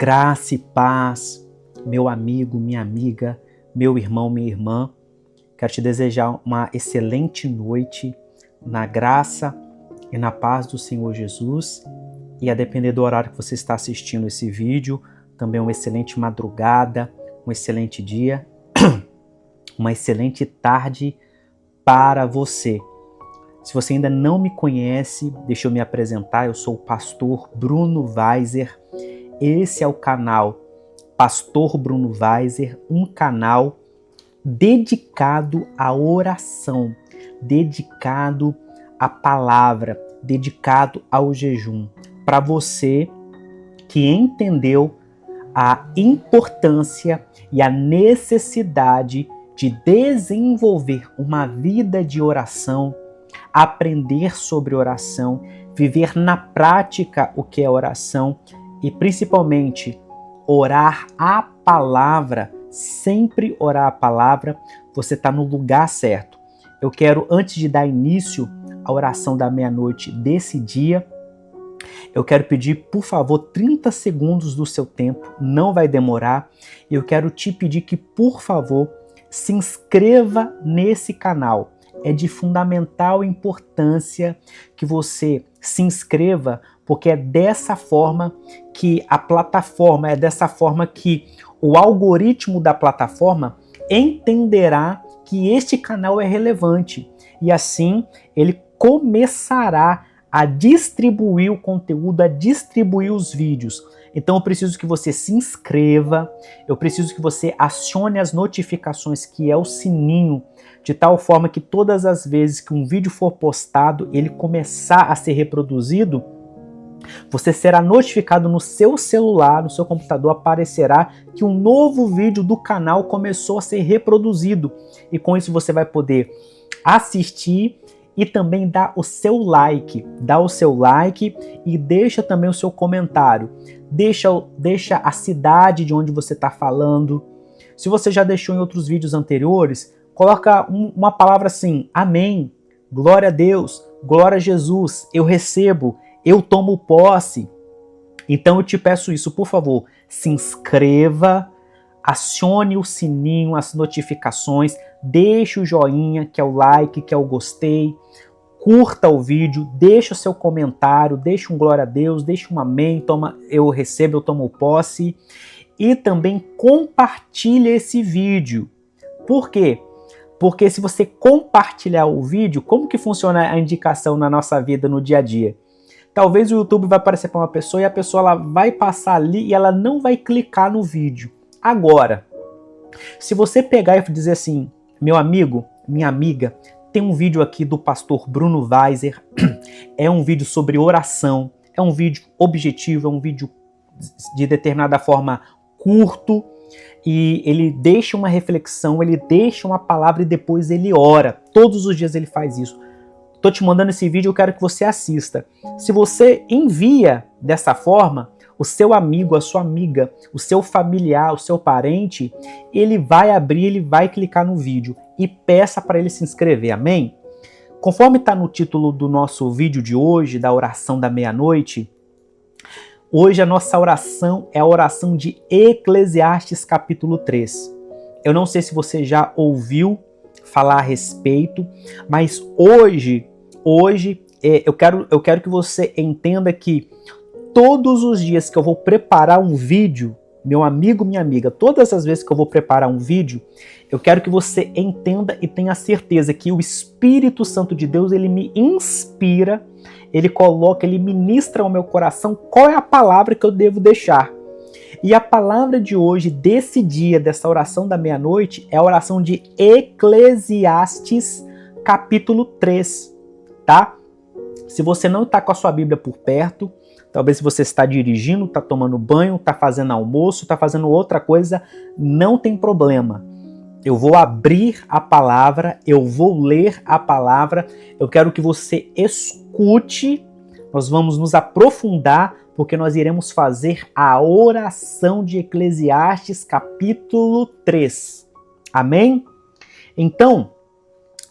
Graça e paz, meu amigo, minha amiga, meu irmão, minha irmã. Quero te desejar uma excelente noite na graça e na paz do Senhor Jesus. E a depender do horário que você está assistindo esse vídeo, também uma excelente madrugada, um excelente dia, uma excelente tarde para você. Se você ainda não me conhece, deixa eu me apresentar. Eu sou o pastor Bruno Weiser. Esse é o canal Pastor Bruno Weiser, um canal dedicado à oração, dedicado à palavra, dedicado ao jejum. Para você que entendeu a importância e a necessidade de desenvolver uma vida de oração, aprender sobre oração, viver na prática o que é oração e principalmente orar a palavra, sempre orar a palavra, você está no lugar certo. Eu quero, antes de dar início à oração da meia-noite desse dia, eu quero pedir, por favor, 30 segundos do seu tempo, não vai demorar. Eu quero te pedir que, por favor, se inscreva nesse canal. É de fundamental importância que você se inscreva, porque é dessa forma que a plataforma, é dessa forma que o algoritmo da plataforma entenderá que este canal é relevante e assim ele começará a distribuir o conteúdo, a distribuir os vídeos. Então eu preciso que você se inscreva, eu preciso que você acione as notificações, que é o sininho, de tal forma que todas as vezes que um vídeo for postado, ele começar a ser reproduzido, você será notificado no seu celular, no seu computador, aparecerá que um novo vídeo do canal começou a ser reproduzido. E com isso você vai poder assistir e também dar o seu like. Dá o seu like e deixa também o seu comentário. Deixa a cidade de onde você está falando. Se você já deixou em outros vídeos anteriores, coloca uma palavra assim: amém, glória a Deus, glória a Jesus, eu recebo, eu tomo posse. Então eu te peço isso, por favor, se inscreva, acione o sininho, as notificações, deixe o joinha, que é o like, que é o gostei, curta o vídeo, deixe o seu comentário, deixe um glória a Deus, deixe um amém, eu recebo, eu tomo posse, e também compartilhe esse vídeo. Por quê? Porque se você compartilhar o vídeo, como que funciona a indicação na nossa vida no dia a dia? Talvez o YouTube vai aparecer para uma pessoa e a pessoa ela vai passar ali e ela não vai clicar no vídeo. Agora, se você pegar e dizer assim: meu amigo, minha amiga, tem um vídeo aqui do pastor Bruno Weiser, é um vídeo sobre oração, é um vídeo objetivo, é um vídeo de determinada forma curto, e ele deixa uma reflexão, ele deixa uma palavra e depois ele ora. Todos os dias ele faz isso. Estou te mandando esse vídeo, eu quero que você assista. Se você envia dessa forma, o seu amigo, a sua amiga, o seu familiar, o seu parente, ele vai abrir, ele vai clicar no vídeo e peça para ele se inscrever, amém? Conforme está no título do nosso vídeo de hoje, da oração da meia-noite, hoje a nossa oração é a oração de Eclesiastes capítulo 3. Eu não sei se você já ouviu falar a respeito, mas hoje eu quero que você entenda que todos os dias que eu vou preparar um vídeo, meu amigo, minha amiga, todas as vezes que eu vou preparar um vídeo, eu quero que você entenda e tenha certeza que o Espírito Santo de Deus, ele me inspira, ele ministra ao meu coração qual é a palavra que eu devo deixar. E a palavra de hoje, desse dia, dessa oração da meia-noite, é a oração de Eclesiastes capítulo 3, tá? Se você não está com a sua Bíblia por perto, talvez se você está dirigindo, está tomando banho, está fazendo almoço, está fazendo outra coisa, não tem problema. Eu vou abrir a palavra, eu vou ler a palavra, eu quero que você escute, nós vamos nos aprofundar, porque nós iremos fazer a oração de Eclesiastes capítulo 3. Amém? Então,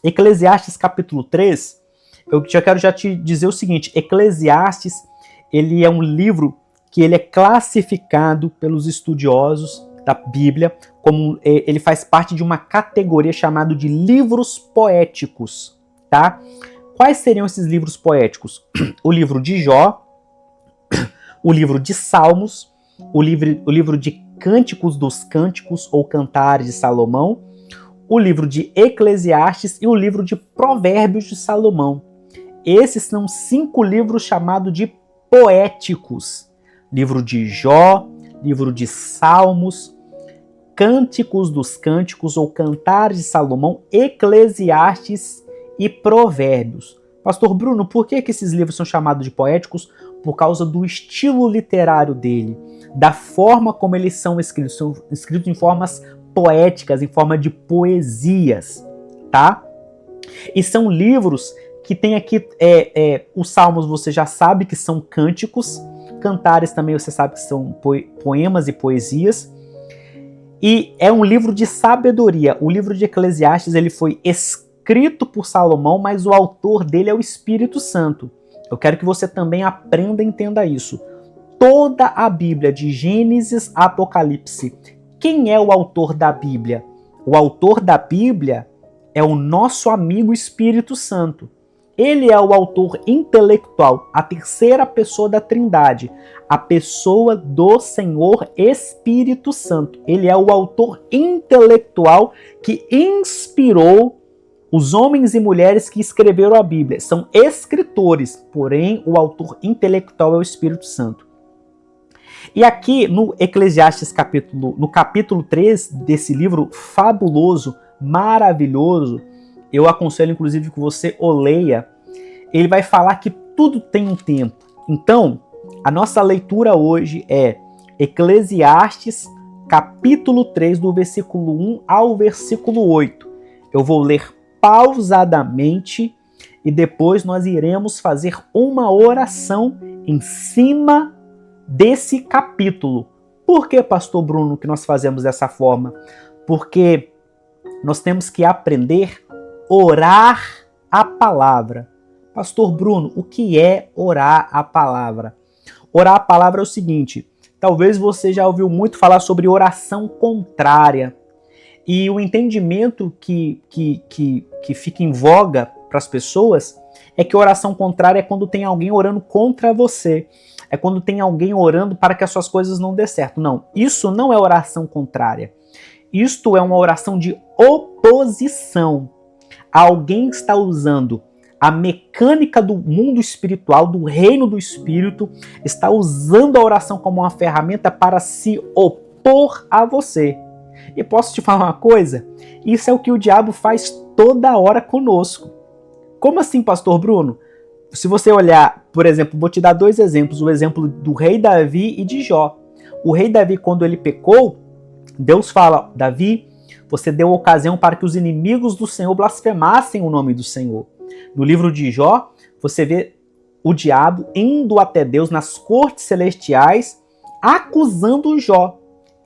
Eclesiastes capítulo 3, eu já quero te dizer o seguinte: Eclesiastes, ele é um livro que ele é classificado pelos estudiosos da Bíblia como ele faz parte de uma categoria chamada de livros poéticos, tá? Quais seriam esses livros poéticos? O livro de Jó, o livro de Salmos, o livro de Cânticos dos Cânticos ou Cantares de Salomão, o livro de Eclesiastes e o livro de Provérbios de Salomão. Esses são 5 livros chamados de poéticos. Livro de Jó, livro de Salmos, Cânticos dos Cânticos ou Cantares de Salomão, Eclesiastes e Provérbios. Pastor Bruno, por que esses livros são chamados de poéticos? Por causa do estilo literário dele, da forma como eles são escritos em formas poéticas, em forma de poesias, tá? E são livros que tem aqui, os salmos você já sabe que são cânticos, cantares também você sabe que são poemas e poesias, e é um livro de sabedoria. O livro de Eclesiastes ele foi escrito por Salomão, mas o autor dele é o Espírito Santo. Eu quero que você também aprenda e entenda isso. Toda a Bíblia, de Gênesis a Apocalipse, quem é o autor da Bíblia? O autor da Bíblia é o nosso amigo Espírito Santo. Ele é o autor intelectual, a terceira pessoa da Trindade, a pessoa do Senhor Espírito Santo. Ele é o autor intelectual que inspirou os homens e mulheres que escreveram a Bíblia. São escritores, porém o autor intelectual é o Espírito Santo. E aqui no Eclesiastes no capítulo 3 desse livro fabuloso, maravilhoso, eu aconselho inclusive que você o leia, ele vai falar que tudo tem um tempo. Então, a nossa leitura hoje é Eclesiastes, capítulo 3, do versículo 1 ao versículo 8. Eu vou ler pausadamente e depois nós iremos fazer uma oração em cima desse capítulo. Por que, pastor Bruno, que nós fazemos dessa forma? Porque nós temos que aprender a orar a palavra. Pastor Bruno, o que é orar a palavra? Orar a palavra é o seguinte, talvez você já ouviu muito falar sobre oração contrária. E o entendimento que fica em voga para as pessoas é que oração contrária é quando tem alguém orando contra você. É quando tem alguém orando para que as suas coisas não dê certo. Não, isso não é oração contrária. Isto é uma oração de oposição. Alguém está usando a mecânica do mundo espiritual, do reino do espírito, está usando a oração como uma ferramenta para se opor a você. E posso te falar uma coisa? Isso é o que o diabo faz toda hora conosco. Como assim, pastor Bruno? Se você olhar, por exemplo, vou te dar 2 exemplos. O exemplo do rei Davi e de Jó. O rei Davi, quando ele pecou, Deus fala, Davi, você deu ocasião para que os inimigos do Senhor blasfemassem o nome do Senhor. No livro de Jó, você vê o diabo indo até Deus nas cortes celestiais, acusando Jó.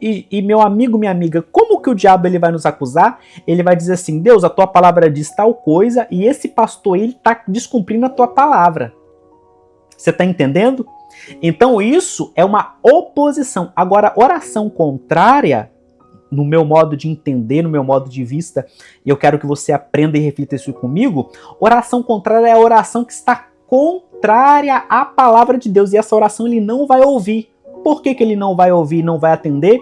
E meu amigo, minha amiga, como que o diabo ele vai nos acusar? Ele vai dizer assim, Deus, a tua palavra diz tal coisa e esse pastor ele está descumprindo a tua palavra. Você está entendendo? Então isso é uma oposição. Agora, oração contrária, no meu modo de entender, no meu modo de vista, e eu quero que você aprenda e reflita isso comigo, oração contrária é a oração que está contrária à palavra de Deus. E essa oração ele não vai ouvir. Por que ele não vai ouvir e não vai atender?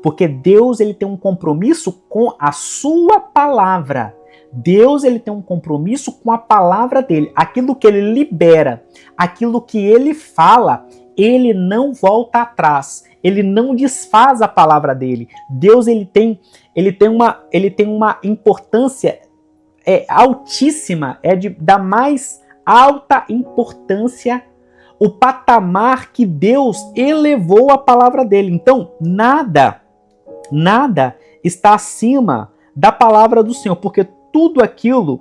Porque Deus ele tem um compromisso com a sua palavra. Deus ele tem um compromisso com a palavra dele. Aquilo que ele libera, aquilo que ele fala, ele não volta atrás. Ele não desfaz a palavra dele. Deus ele tem uma importância altíssima, da mais alta importância, o patamar que Deus elevou a palavra dele. Então, nada está acima da palavra do Senhor, porque tudo aquilo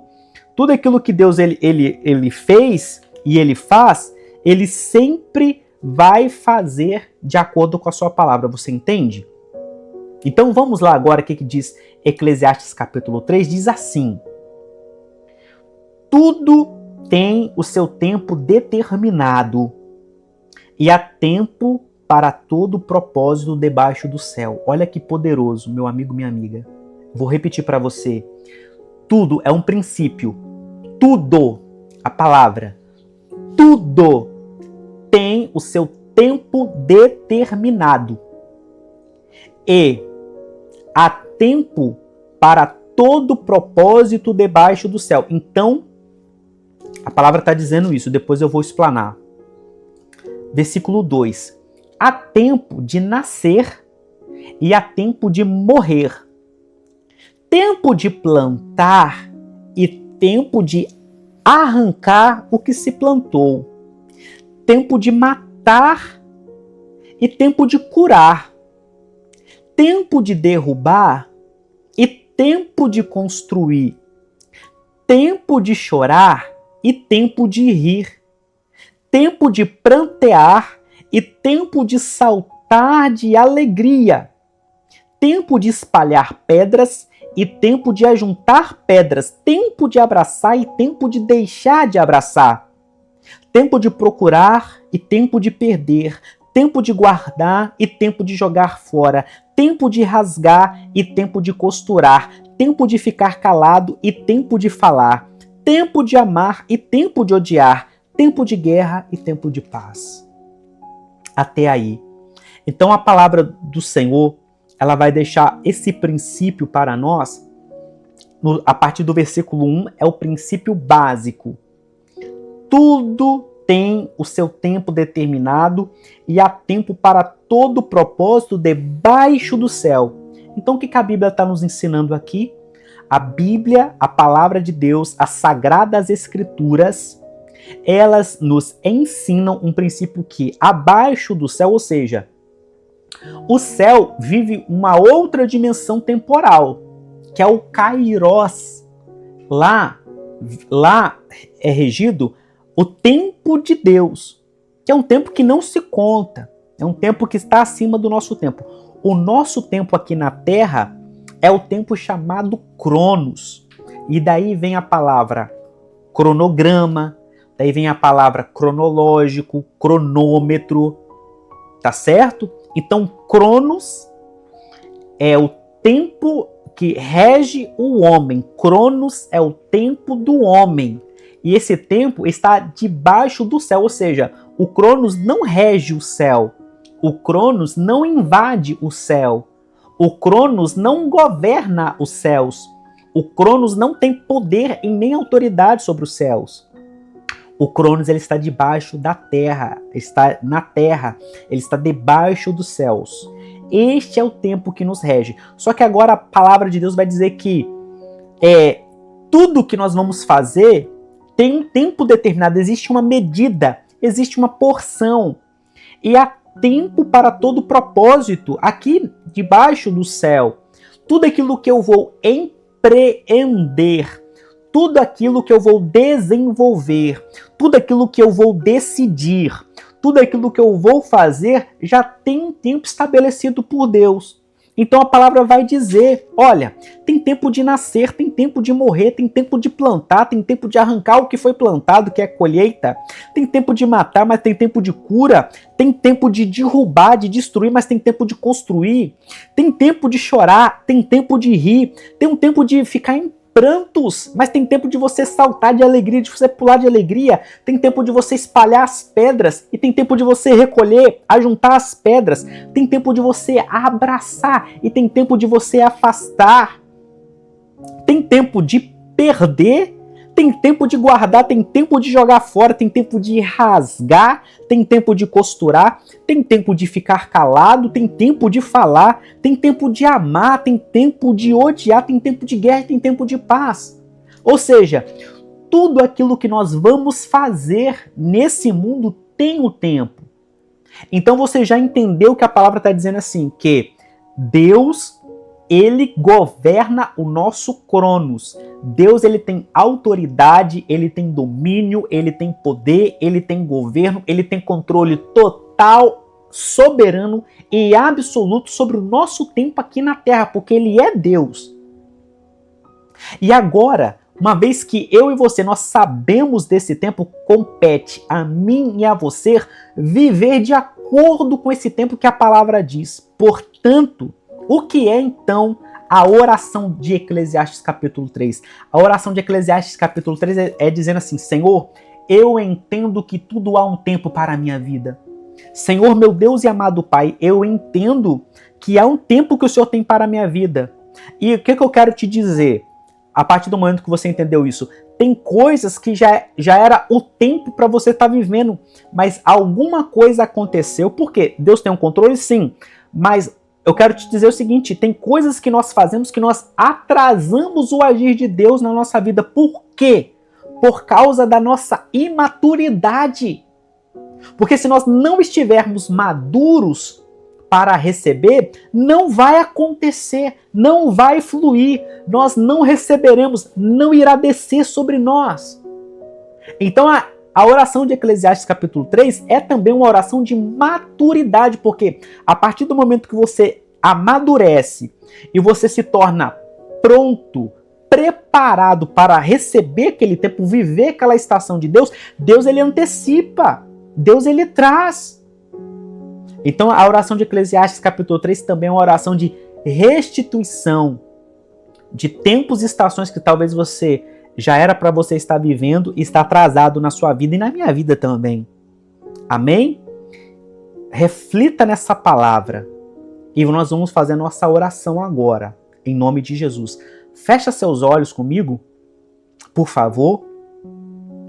que Deus ele fez e ele faz, ele sempre vai fazer de acordo com a sua palavra. Você entende? Então vamos lá agora, o que diz Eclesiastes capítulo 3, diz assim: tudo tem o seu tempo determinado, e há tempo para todo propósito debaixo do céu. Olha que poderoso, meu amigo, minha amiga. Vou repetir para você. Tudo é um princípio. Tudo, a palavra, tudo tem o seu tempo determinado. E há tempo para todo propósito debaixo do céu. Então, a palavra está dizendo isso, depois eu vou explanar. Versículo 2. Há tempo de nascer e há tempo de morrer. Tempo de plantar e tempo de arrancar o que se plantou. Tempo de matar e tempo de curar. Tempo de derrubar e tempo de construir. Tempo de chorar e tempo de rir. Tempo de prantear e tempo de saltar de alegria. Tempo de espalhar pedras e tempo de ajuntar pedras. Tempo de abraçar e tempo de deixar de abraçar. Tempo de procurar e tempo de perder. Tempo de guardar e tempo de jogar fora. Tempo de rasgar e tempo de costurar. Tempo de ficar calado e tempo de falar. Tempo de amar e tempo de odiar. Tempo de guerra e tempo de paz. Até aí. Então a palavra do Senhor, ela vai deixar esse princípio para nós. A partir do versículo 1 é o princípio básico. Tudo tem o seu tempo determinado e há tempo para todo propósito debaixo do céu. Então o que a Bíblia está nos ensinando aqui? A Bíblia, a palavra de Deus, as sagradas escrituras, elas nos ensinam um princípio que abaixo do céu, ou seja, o céu vive uma outra dimensão temporal, que é o Kairos. Lá é regido o tempo de Deus, que é um tempo que não se conta, é um tempo que está acima do nosso tempo. O nosso tempo aqui na Terra é o tempo chamado Cronos. E daí vem a palavra cronograma, daí vem a palavra cronológico, cronômetro, tá certo? Então, Cronos é o tempo que rege o homem. Cronos é o tempo do homem. E esse tempo está debaixo do céu, ou seja, o Cronos não rege o céu. O Cronos não invade o céu. O Cronos não governa os céus. O Cronos não tem poder e nem autoridade sobre os céus. O Cronos ele está debaixo da terra, está na terra, ele está debaixo dos céus. Este é o tempo que nos rege. Só que agora a palavra de Deus vai dizer que tudo que nós vamos fazer tem um tempo determinado, existe uma medida, existe uma porção. E há tempo para todo propósito aqui debaixo do céu. Tudo aquilo que eu vou empreender, tudo aquilo que eu vou desenvolver, tudo aquilo que eu vou decidir, tudo aquilo que eu vou fazer já tem um tempo estabelecido por Deus. Então a palavra vai dizer, olha, tem tempo de nascer, tem tempo de morrer, tem tempo de plantar, tem tempo de arrancar o que foi plantado, que é colheita, tem tempo de matar, mas tem tempo de cura, tem tempo de derrubar, de destruir, mas tem tempo de construir, tem tempo de chorar, tem tempo de rir, tem um tempo de ficar em prantos, mas tem tempo de você saltar de alegria, de você pular de alegria, tem tempo de você espalhar as pedras e tem tempo de você recolher, ajuntar as pedras, tem tempo de você abraçar e tem tempo de você afastar, tem tempo de perder, tem tempo de guardar, tem tempo de jogar fora, tem tempo de rasgar, tem tempo de costurar, tem tempo de ficar calado, tem tempo de falar, tem tempo de amar, tem tempo de odiar, tem tempo de guerra, tem tempo de paz. Ou seja, tudo aquilo que nós vamos fazer nesse mundo tem o tempo. Então você já entendeu que a palavra está dizendo assim, que Deus, ele governa o nosso Cronos. Deus, ele tem autoridade, ele tem domínio, ele tem poder, ele tem governo, ele tem controle total, soberano e absoluto sobre o nosso tempo aqui na Terra, porque ele é Deus. E agora, uma vez que eu e você, nós sabemos desse tempo, compete a mim e a você viver de acordo acordo com esse tempo que a palavra diz. Portanto, o que é então a oração de Eclesiastes capítulo 3? A oração de Eclesiastes capítulo 3 é dizendo assim: Senhor, eu entendo que tudo há um tempo para a minha vida. Senhor, meu Deus e amado Pai, eu entendo que há um tempo que o Senhor tem para a minha vida. E o que eu quero te dizer? A partir do momento que você entendeu isso, tem coisas que já era o tempo para você estar vivendo, mas alguma coisa aconteceu. Por quê? Deus tem um controle? Sim. Mas eu quero te dizer o seguinte, tem coisas que nós fazemos que nós atrasamos o agir de Deus na nossa vida. Por quê? Por causa da nossa imaturidade. Porque se nós não estivermos maduros para receber, não vai acontecer, não vai fluir, nós não receberemos, não irá descer sobre nós. Então a oração de Eclesiastes capítulo 3 é também uma oração de maturidade, porque a partir do momento que você amadurece e você se torna pronto, preparado para receber aquele tempo, viver aquela estação de Deus, Deus ele antecipa, Deus ele traz. Então a oração de Eclesiastes capítulo 3 também é uma oração de restituição de tempos e estações que talvez você já era para você estar vivendo e está atrasado na sua vida e na minha vida também. Amém? Reflita nessa palavra e nós vamos fazer a nossa oração agora, em nome de Jesus. Fecha seus olhos comigo, por favor.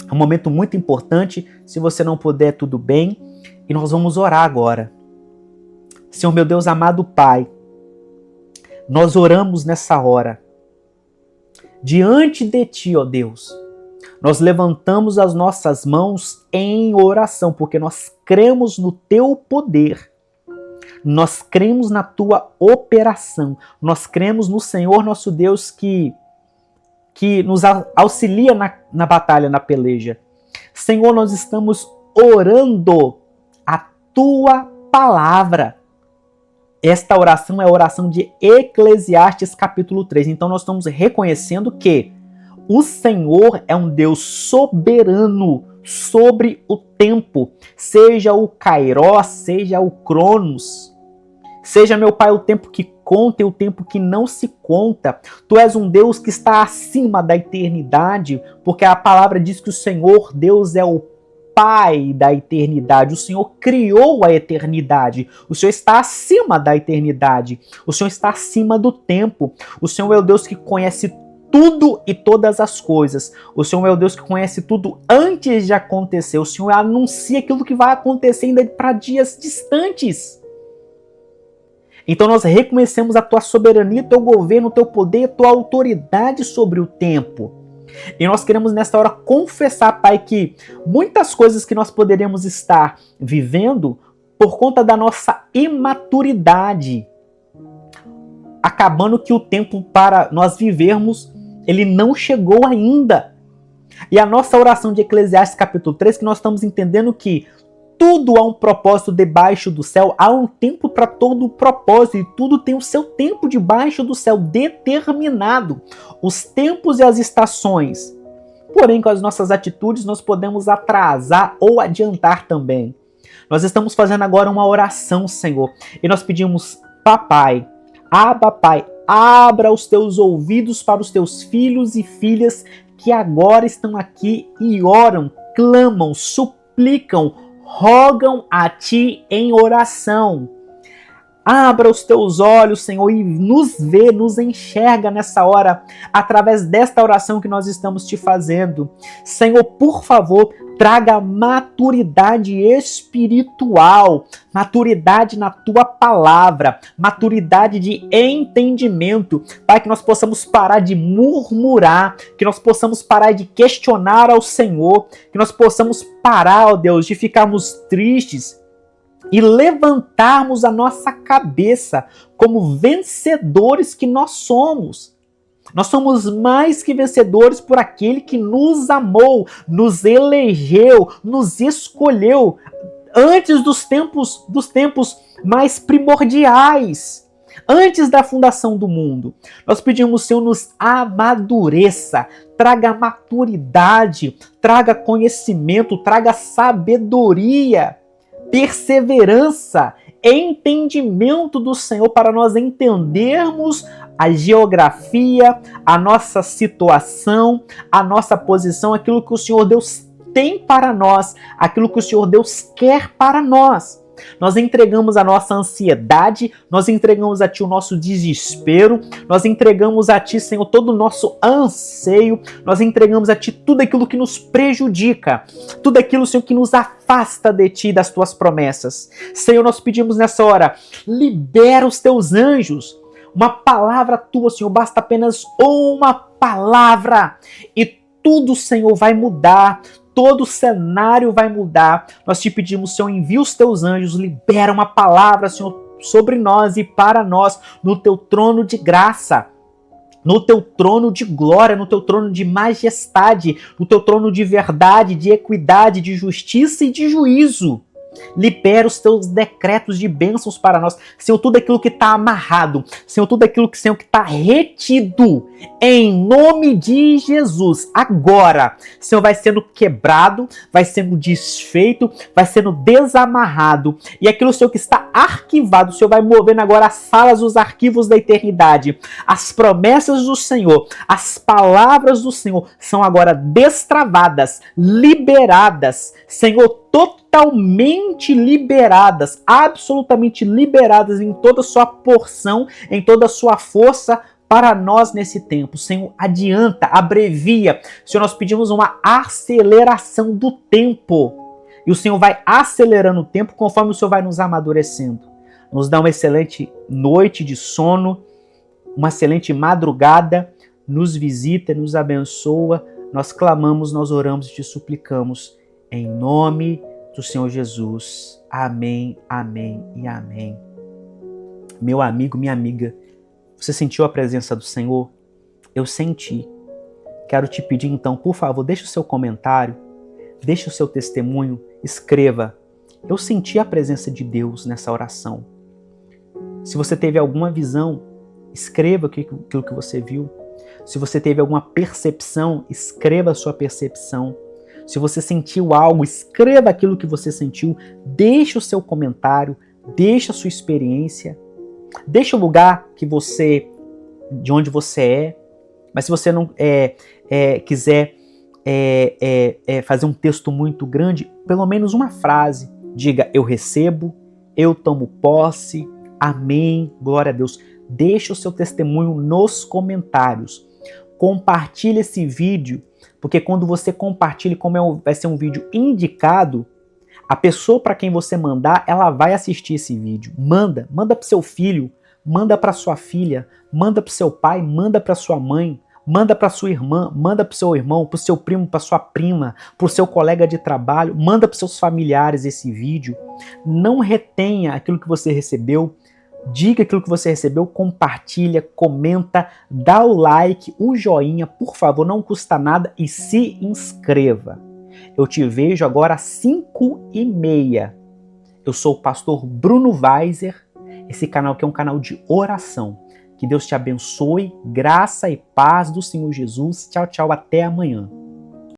É um momento muito importante. Se você não puder, tudo bem. E nós vamos orar agora. Senhor, meu Deus amado Pai, nós oramos nessa hora. Diante de Ti, ó Deus, nós levantamos as nossas mãos em oração, porque nós cremos no Teu poder. Nós cremos na Tua operação. Nós cremos no Senhor nosso Deus que nos auxilia na batalha, na peleja. Senhor, nós estamos orando a Tua palavra. Esta oração é a oração de Eclesiastes capítulo 3. Então nós estamos reconhecendo que o Senhor é um Deus soberano sobre o tempo, seja o Kairos, seja o Cronos, seja, meu Pai, o tempo que conta e o tempo que não se conta. Tu és um Deus que está acima da eternidade, porque a palavra diz que o Senhor, Deus, é o Pai da eternidade. O Senhor criou a eternidade. O Senhor está acima da eternidade. O Senhor está acima do tempo. O Senhor é o Deus que conhece tudo e todas as coisas. O Senhor é o Deus que conhece tudo antes de acontecer. O Senhor anuncia aquilo que vai acontecer ainda para dias distantes. Então nós reconhecemos a Tua soberania, o Teu governo, o Teu poder, a Tua autoridade sobre o tempo. E nós queremos nesta hora confessar, Pai, que muitas coisas que nós poderíamos estar vivendo por conta da nossa imaturidade, acabando que o tempo para nós vivermos, ele não chegou ainda. E a nossa oração de Eclesiastes capítulo 3, que nós estamos entendendo que tudo há um propósito debaixo do céu, há um tempo para todo o propósito, e tudo tem o seu tempo debaixo do céu determinado, os tempos e as estações. Porém, com as nossas atitudes, nós podemos atrasar ou adiantar também. Nós estamos fazendo agora uma oração, Senhor, e nós pedimos, Papai, Abba, Pai, abra os teus ouvidos para os teus filhos e filhas que agora estão aqui e oram, clamam, suplicam, rogam a Ti em oração. Abra os teus olhos, Senhor, e nos vê, nos enxerga nessa hora, através desta oração que nós estamos Te fazendo. Senhor, por favor, traga maturidade espiritual, maturidade na Tua palavra, maturidade de entendimento, Pai, que nós possamos parar de murmurar, que nós possamos parar de questionar ao Senhor, que nós possamos parar, ó Deus, de ficarmos tristes, e levantarmos a nossa cabeça como vencedores que nós somos. Nós somos mais que vencedores por aquele que nos amou, nos elegeu, nos escolheu antes dos tempos mais primordiais, antes da fundação do mundo. Nós pedimos, Senhor, nos amadureça, traga maturidade, traga conhecimento, traga sabedoria, perseverança, entendimento do Senhor para nós entendermos a geografia, a nossa situação, a nossa posição, aquilo que o Senhor Deus tem para nós, aquilo que o Senhor Deus quer para nós. Nós entregamos a nossa ansiedade, nós entregamos a Ti o nosso desespero, nós entregamos a Ti, Senhor, todo o nosso anseio, nós entregamos a Ti tudo aquilo que nos prejudica, tudo aquilo, Senhor, que nos afasta de Ti e das Tuas promessas. Senhor, nós pedimos nessa hora, libera os Teus anjos, uma palavra Tua, Senhor, basta apenas uma palavra e tudo, Senhor, vai mudar. Todo o cenário vai mudar. Nós te pedimos, Senhor, envia os teus anjos, libera uma palavra, Senhor, sobre nós e para nós, no teu trono de graça, no teu trono de glória, no teu trono de majestade, no teu trono de verdade, de equidade, de justiça e de juízo. Libera os teus decretos de bênçãos para nós. Senhor, tudo aquilo que está amarrado. Senhor, tudo aquilo que, Senhor, que está retido. Em nome de Jesus. Agora, Senhor, vai sendo quebrado, vai sendo desfeito, vai sendo desamarrado. E aquilo, Senhor, que está arquivado, o Senhor vai movendo agora as salas dos arquivos da eternidade. As promessas do Senhor, as palavras do Senhor são agora destravadas, liberadas. Senhor, totalmente liberadas, absolutamente liberadas em toda a sua porção, em toda a sua força para nós nesse tempo. Senhor, adianta, abrevia. Senhor, nós pedimos uma aceleração do tempo. E o Senhor vai acelerando o tempo conforme o Senhor vai nos amadurecendo. Nos dá uma excelente noite de sono, uma excelente madrugada, nos visita, nos abençoa. Nós clamamos, nós oramos e te suplicamos. Em nome do Senhor Jesus. Amém, amém e amém. Meu amigo, minha amiga, você sentiu a presença do Senhor? Eu senti. Quero te pedir então, por favor, deixe o seu comentário, deixe o seu testemunho, escreva. Eu senti a presença de Deus nessa oração. Se você teve alguma visão, escreva aquilo que você viu. Se você teve alguma percepção, escreva a sua percepção. Se você sentiu algo, escreva aquilo que você sentiu, deixe o seu comentário, deixe a sua experiência, deixe o lugar de onde você é. Mas se você não quiser fazer um texto muito grande, pelo menos uma frase, diga: eu recebo, eu tomo posse, amém, glória a Deus. Deixe o seu testemunho nos comentários. Compartilhe esse vídeo, porque quando você compartilha, vai ser um vídeo indicado, a pessoa para quem você mandar, ela vai assistir esse vídeo. Manda para o seu filho, manda para sua filha, manda para o seu pai, manda para sua mãe, manda para sua irmã, manda para o seu irmão, para o seu primo, para sua prima, para o seu colega de trabalho, manda para os seus familiares esse vídeo. Não retenha aquilo que você recebeu. Diga aquilo que você recebeu, compartilha, comenta, dá o like, o joinha, por favor, não custa nada, e se inscreva. Eu te vejo agora às 5h30. Eu sou o pastor Bruno Weiser, esse canal aqui é um canal de oração. Que Deus te abençoe, graça e paz do Senhor Jesus. Tchau, tchau, até amanhã.